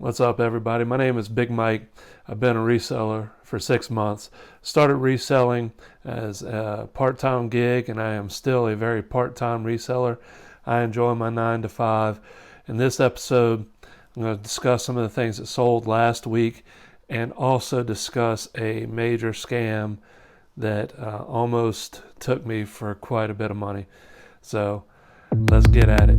What's up, everybody? My name is Big Mike. I've been a reseller for 6 months. Started reselling as a part-time gig, and I am still a very part-time reseller. I enjoy my 9 to 5. In this episode, I'm going to discuss some of the things that sold last week and also discuss a major scam that almost took me for quite a bit of money. So let's get at it.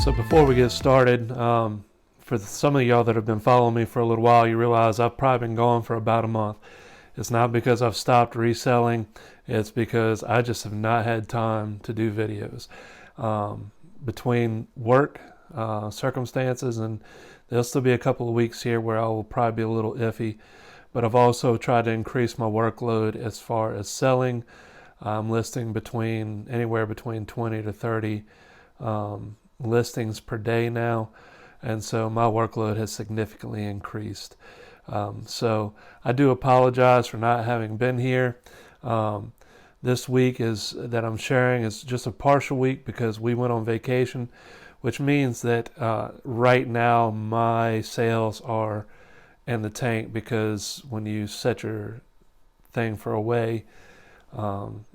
So before we get started, for some of y'all that have been following me for a little while, you realize I've probably been gone for about a month. It's not because I've stopped reselling. It's because I just have not had time to do videos. Between work, circumstances, and there'll still be a couple of weeks here where I will probably be a little iffy. But I've also tried to increase my workload as far as selling. I'm listing anywhere between 20 to 30 listings per day now, and so my workload has significantly increased. So I do apologize for not having been here. This week that I'm sharing is just a partial week because we went on vacation, which means that right now my sales are in the tank, because when you set your thing for away,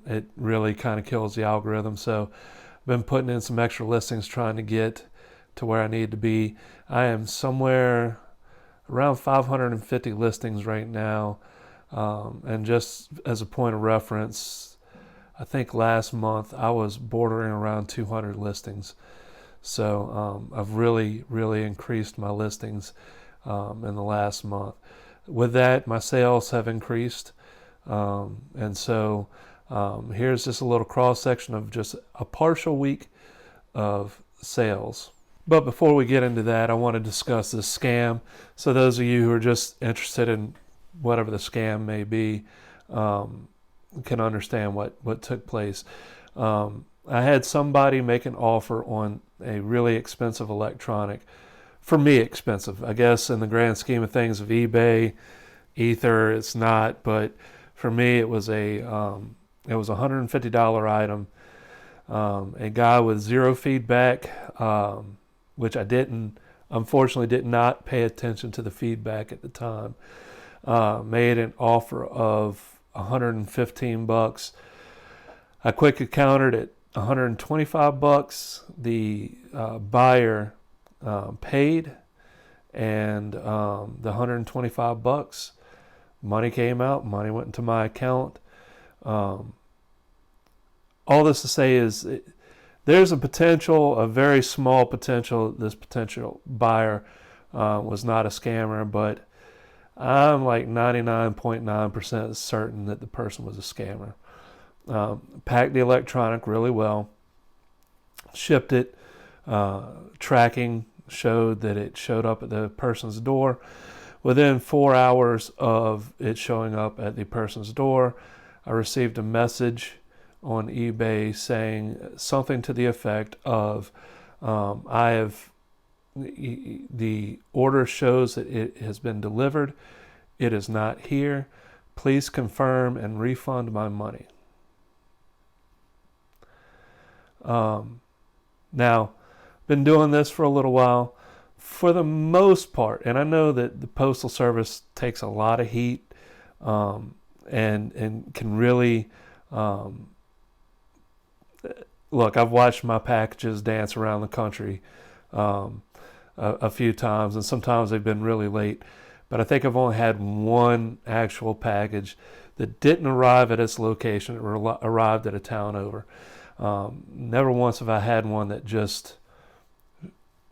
it really kind of kills the algorithm. So been putting in some extra listings trying to get to where I need to be. I am somewhere around 550 listings right now. And just as a point of reference, I think last month I was bordering around 200 listings. So I've really increased my listings in the last month. With that, my sales have increased. And so here's just a little cross-section of just a partial week of sales. But before we get into that, I want to discuss this scam. So those of you who are just interested in whatever the scam may be can understand what took place. I had somebody make an offer on a really expensive electronic. For me, expensive. I guess in the grand scheme of things of eBay, Ether, it's not. But for me, it was a $150 item. A guy with zero feedback, which I unfortunately did not pay attention to the feedback at the time, made an offer of $115. I quickly countered at $125. The buyer paid, and the $125, money came out, money went into my account. All this to say is there's a very small potential, this potential buyer was not a scammer, but I'm like 99.9% certain that the person was a scammer. Packed the electronic really well, shipped it, tracking showed that it showed up at the person's door. Within 4 hours of it showing up at the person's door, I received a message on eBay saying something to the effect of, the order shows that it has been delivered. It is not here. Please confirm and refund my money. Now, been doing this for a little while. For the most part, and I know that the Postal Service takes a lot of heat and can really look, I've watched my packages dance around the country a few times, and sometimes they've been really late, but I think I've only had one actual package that didn't arrive at its location. It arrived at a town over. Never once have I had one that just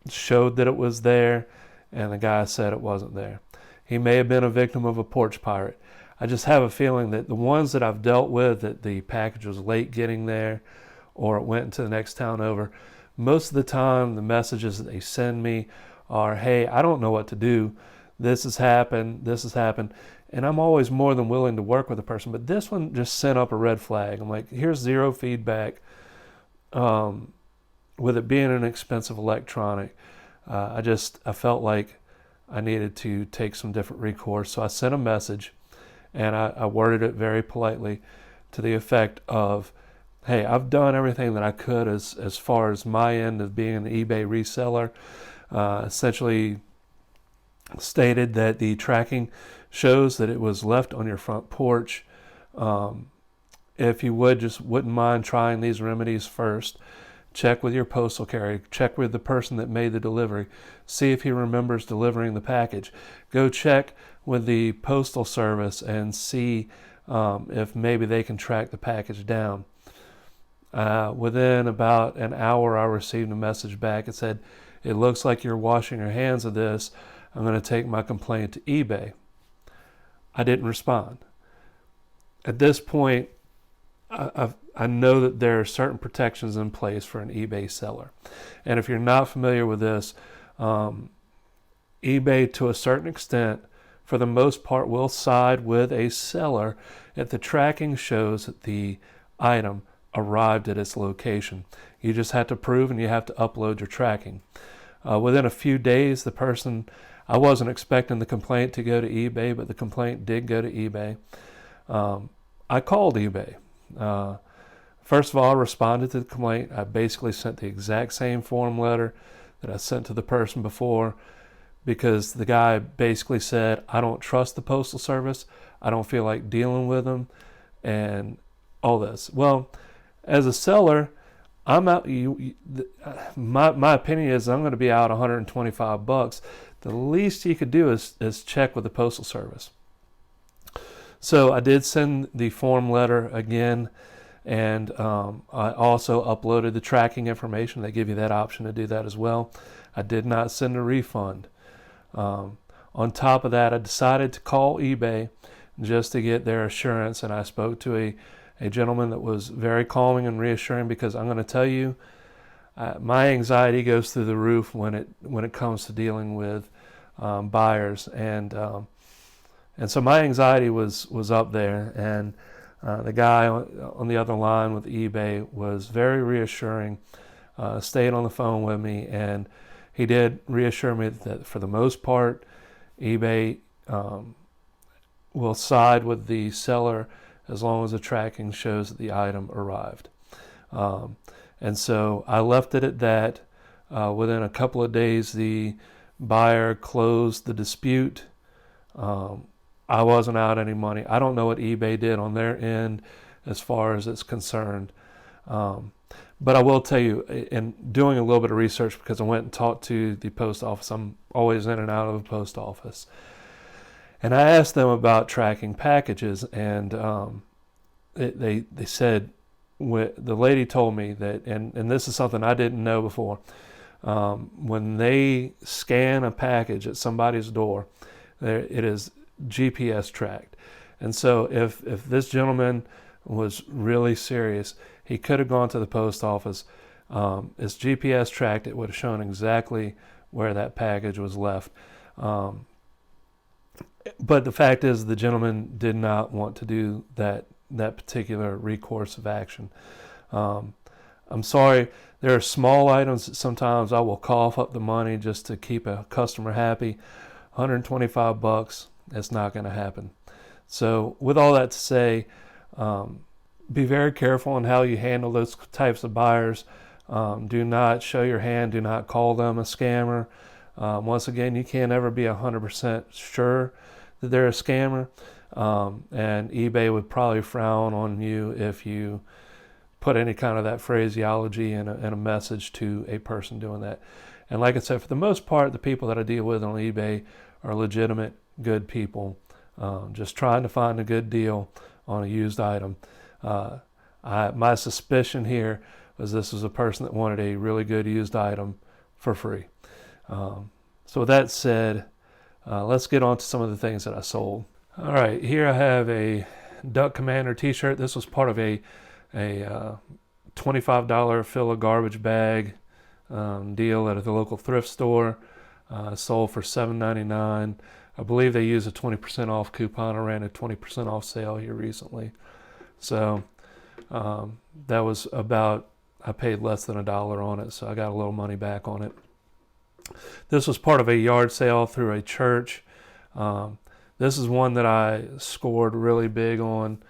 showed that it was there and the guy said it wasn't there. He may have been a victim of a porch pirate. I just have a feeling that the ones that I've dealt with, that the package was late getting there or it went into the next town over, most of the time the messages that they send me are, hey, I don't know what to do. This has happened. And I'm always more than willing to work with a person. But this one just sent up a red flag. I'm like, here's zero feedback. With it being an expensive electronic, I felt like I needed to take some different recourse. So I sent a message and I worded it very politely to the effect of, hey, I've done everything that I could as far as my end of being an eBay reseller. Essentially stated that the tracking shows that it was left on your front porch. If you wouldn't mind trying these remedies first. Check with your postal carrier. Check with the person that made the delivery. See if he remembers delivering the package. Go check with the postal service and see if maybe they can track the package down. Within about an hour, I received a message back. It said, "It looks like you're washing your hands of this. I'm going to take my complaint to eBay." I didn't respond. At this point, I know that there are certain protections in place for an eBay seller. And if you're not familiar with this, eBay, to a certain extent, for the most part, will side with a seller if the tracking shows that the item arrived at its location. You just have to prove and you have to upload your tracking. Within a few days, I wasn't expecting the complaint to go to eBay, but the complaint did go to eBay. I called eBay. First of all, I responded to the complaint. I basically sent the exact same form letter that I sent to the person before, because the guy basically said, "I don't trust the Postal Service. I don't feel like dealing with them," and all this. Well, as a seller, I'm out. My opinion is I'm going to be out $125. The least you could do is check with the Postal Service. So I did send the form letter again, and I also uploaded the tracking information. They give you that option to do that as well. I did not send a refund. On top of that, I decided to call eBay just to get their assurance, and I spoke to a gentleman that was very calming and reassuring, because I'm going to tell you, my anxiety goes through the roof when it comes to dealing with buyers, and so my anxiety was up there, and the guy on the other line with eBay was very reassuring, stayed on the phone with me, and he did reassure me that for the most part, eBay will side with the seller as long as the tracking shows that the item arrived. And so I left it at that. Within a couple of days, the buyer closed the dispute. I wasn't out any money. I don't know what eBay did on their end as far as it's concerned. But I will tell you, in doing a little bit of research, because I went and talked to the post office, I'm always in and out of the post office, and I asked them about tracking packages, and they said, the lady told me that, and this is something I didn't know before, when they scan a package at somebody's door, it is GPS tracked. And so if this gentleman was really serious, he could have gone to the post office. It's GPS tracked. It would have shown exactly where that package was left. But the fact is, the gentleman did not want to do that particular recourse of action. I'm sorry, there are small items that sometimes I will cough up the money just to keep a customer happy. $125, it's not going to happen. So with all that to say, be very careful on how you handle those types of buyers. Do not show your hand. Do not call them a scammer. Once again, you can't ever be 100% sure that they're a scammer. And eBay would probably frown on you if you put any kind of that phraseology in a message to a person doing that. And like I said, for the most part, the people that I deal with on eBay are legitimate, good people, just trying to find a good deal on a used item. My suspicion here was this was a person that wanted a really good used item for free. So with that said, let's get on to some of the things that I sold. All right, here I have a Duck Commander t-shirt. This was part of a $25 fill a garbage bag deal at the local thrift store. Sold for $7.99. I believe they used a 20% off coupon. I ran a 20% off sale here recently. So that was about, I paid less than $1 on it, so I got a little money back on it. This was part of a yard sale through a church. This is one that I scored really big on,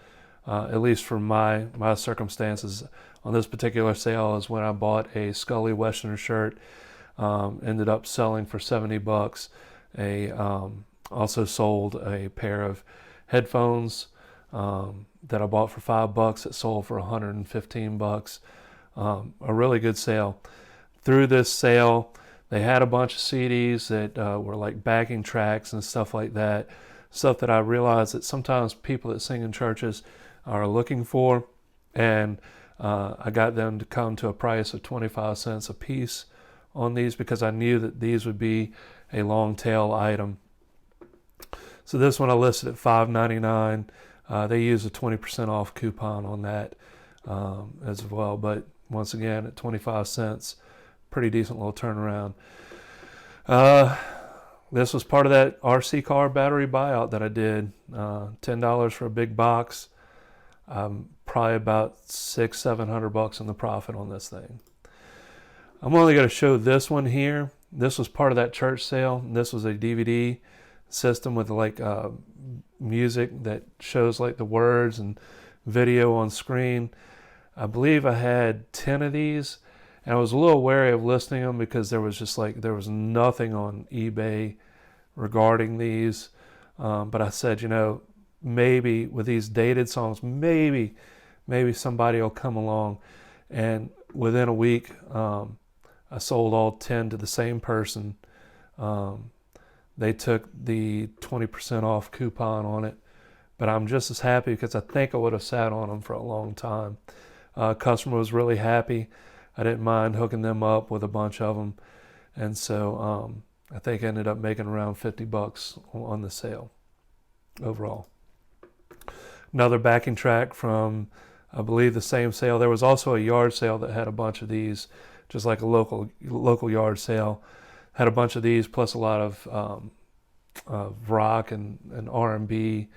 at least for my circumstances. On this particular sale is when I bought a Scully Westerner shirt. Ended up selling for $70. Also sold a pair of headphones that I bought for $5. It sold for $115. A really good sale. Through this sale, they had a bunch of CDs that were like backing tracks and stuff like that. Stuff that I realized that sometimes people that sing in churches are looking for. And I got them to come to a price of 25 cents a piece on these because I knew that these would be a long tail item. So this one I listed at $5.99. They use a 20% off coupon on that as well. But once again, at 25 cents, pretty decent little turnaround. This was part of that RC car battery buyout that I did. $10 for a big box. Probably about $600-700 in the profit on this thing. I'm only going to show this one here. This was part of that church sale. This was a DVD system with like music that shows like the words and video on screen. I believe I had 10 of these, and I was a little wary of listing them because there was nothing on eBay regarding these. But I said, maybe with these dated songs, maybe somebody will come along. And within a week, I sold all 10 to the same person. They took the 20% off coupon on it, but I'm just as happy because I think I would have sat on them for a long time. Customer was really happy. I didn't mind hooking them up with a bunch of them, and so I think I ended up making around $50 on the sale overall. Another backing track from, I believe, the same sale. There was also a yard sale that had a bunch of these, just like a local yard sale. Had a bunch of these, plus a lot of rock and R&B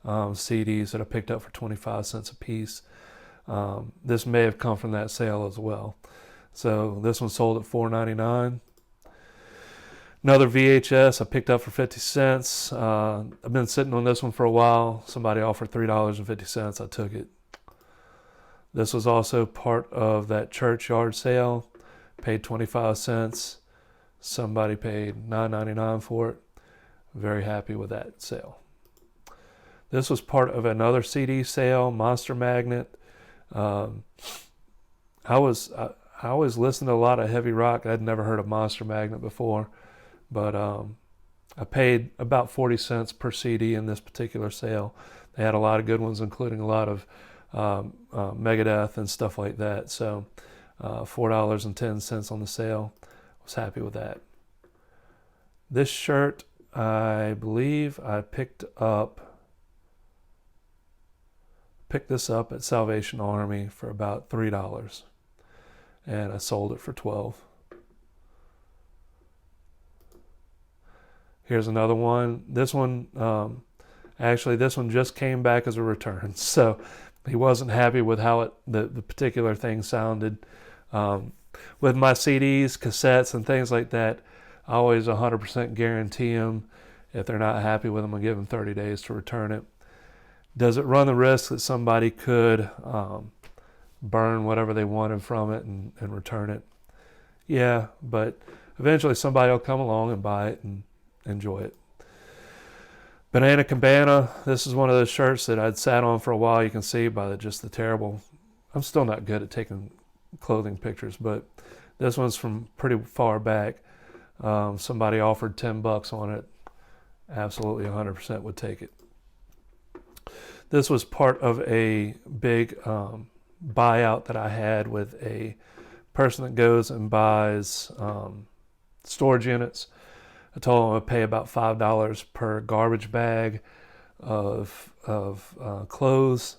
CDs that I picked up for 25 cents a piece. This may have come from that sale as well. So this one sold at $4.99. Another VHS I picked up for 50 cents. I've been sitting on this one for a while. Somebody offered $3.50. I took it. This was also part of that church yard sale. Paid 25 cents. Somebody paid $9.99 for it. Very happy with that sale. This was part of another CD sale, Monster Magnet. I was listening to a lot of heavy rock. I'd never heard of Monster Magnet before, but I paid about 40 cents per CD in this particular sale. They had a lot of good ones, including a lot of Megadeth and stuff like that. So $4.10 on the sale. Was happy with that. This shirt, I believe I picked this up at Salvation Army for about $3, and I sold it for $12. Here's another one. This one just came back as a return, so he wasn't happy with how the particular thing sounded. With my CDs, cassettes, and things like that, I always 100% guarantee them. If they're not happy with them, I give them 30 days to return it. Does it run the risk that somebody could burn whatever they wanted from it and return it? Yeah, but eventually somebody will come along and buy it and enjoy it. Banana Cabana, this is one of those shirts that I'd sat on for a while. You can see by the terrible, I'm still not good at taking clothing pictures, but this one's from pretty far back. Somebody offered $10 on it. Absolutely 100% would take it. This was part of a big buyout that I had with a person that goes and buys storage units. I told him I'd pay about $5 per garbage bag of clothes.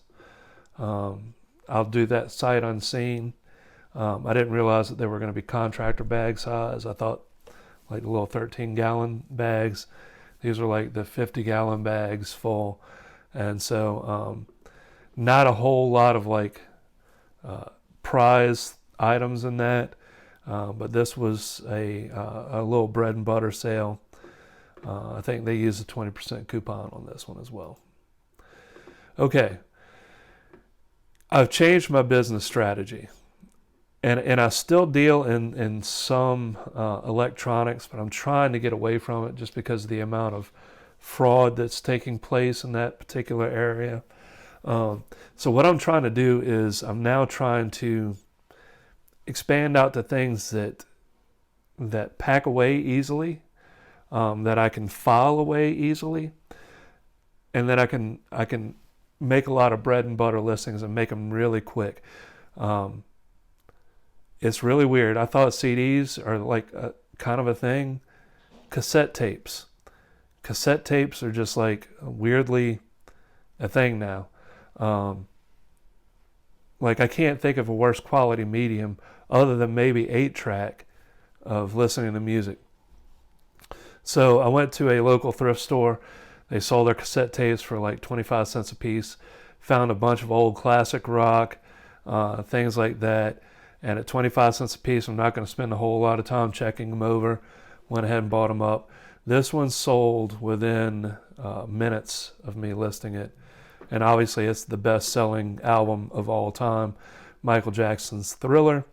I'll do that sight unseen. I didn't realize that they were going to be contractor bag size. I thought like the little 13-gallon bags. These are like the 50-gallon bags full. And so not a whole lot of like prize items in that. But this was a little bread and butter sale. I think they use a 20% coupon on this one as well. Okay, I've changed my business strategy. And I still deal in some electronics, but I'm trying to get away from it just because of the amount of fraud that's taking place in that particular area. So what I'm trying to do is I'm now trying to expand out to things that pack away easily, that I can file away easily, and that I can make a lot of bread and butter listings and make them really quick. It's really weird. I thought CDs are like a kind of a thing. Cassette tapes. Cassette tapes are just like weirdly a thing now. Like I can't think of a worse quality medium other than maybe 8-track of listening to music. So I went to a local thrift store. They sold their cassette tapes for like 25 cents a piece. Found a bunch of old classic rock, things like that. And at 25 cents a piece, I'm not going to spend a whole lot of time checking them over. Went ahead and bought them up. This one sold within minutes of me listing it. And obviously it's the best-selling album of all time, Michael Jackson's Thriller.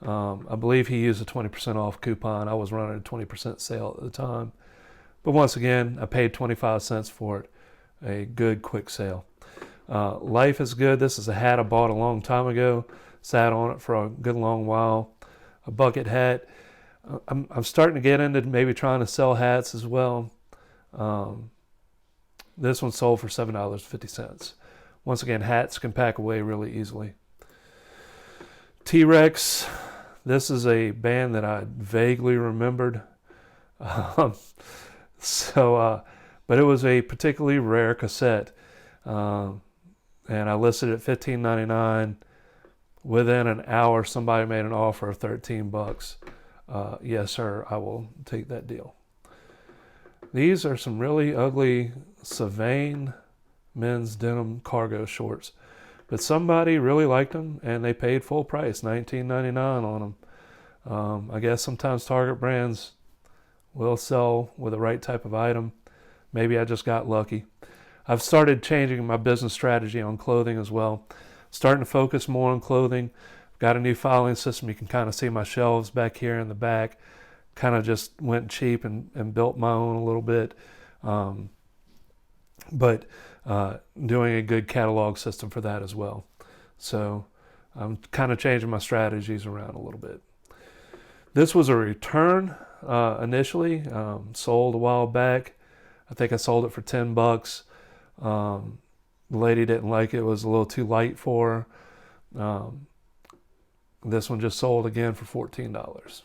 I believe he used a 20% off coupon. I was running a 20% sale at the time. But once again, I paid 25 cents for it. A good, quick sale. Life is Good. This is a hat I bought a long time ago. Sat on it for a good long while. A bucket hat. I'm starting to get into maybe trying to sell hats as well. This one sold for $7.50. Once again, hats can pack away really easily. T-Rex. This is a band that I vaguely remembered. But it was a particularly rare cassette. And I listed it at $15.99. Within an hour, somebody made an offer of $13. Yes, sir, I will take that deal. These are some really ugly Savain men's denim cargo shorts. But somebody really liked them, and they paid full price, $19.99 on them. I guess sometimes Target brands will sell with the right type of item. Maybe I just got lucky. I've started changing my business strategy on clothing as well. Starting to focus more on clothing. Got a new filing system. You can kind of see my shelves back here in the back. Kind of just went cheap and built my own a little bit. But doing a good catalog system for that as well. So I'm kind of changing my strategies around a little bit. This was a return initially. Sold a while back. I think I sold it for $10. The lady didn't like it. It was a little too light for her. This one just sold again for $14.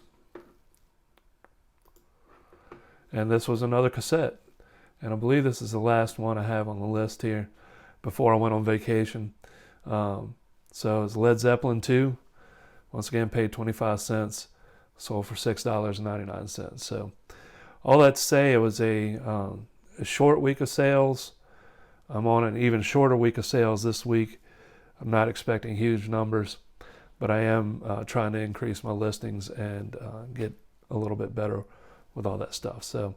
And this was another cassette. And I believe this is the last one I have on the list here before I went on vacation. So it's Led Zeppelin 2. Once again, paid 25 cents. Sold for $6.99. So all that to say, it was a short week of sales. I'm on an even shorter week of sales this week. I'm not expecting huge numbers, but I am trying to increase my listings and get a little bit better with all that stuff. So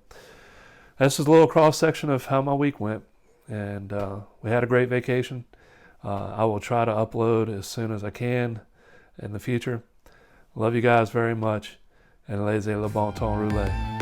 this is a little cross-section of how my week went, and we had a great vacation. I will try to upload as soon as I can in the future. Love you guys very much, and laissez le bon temps rouler.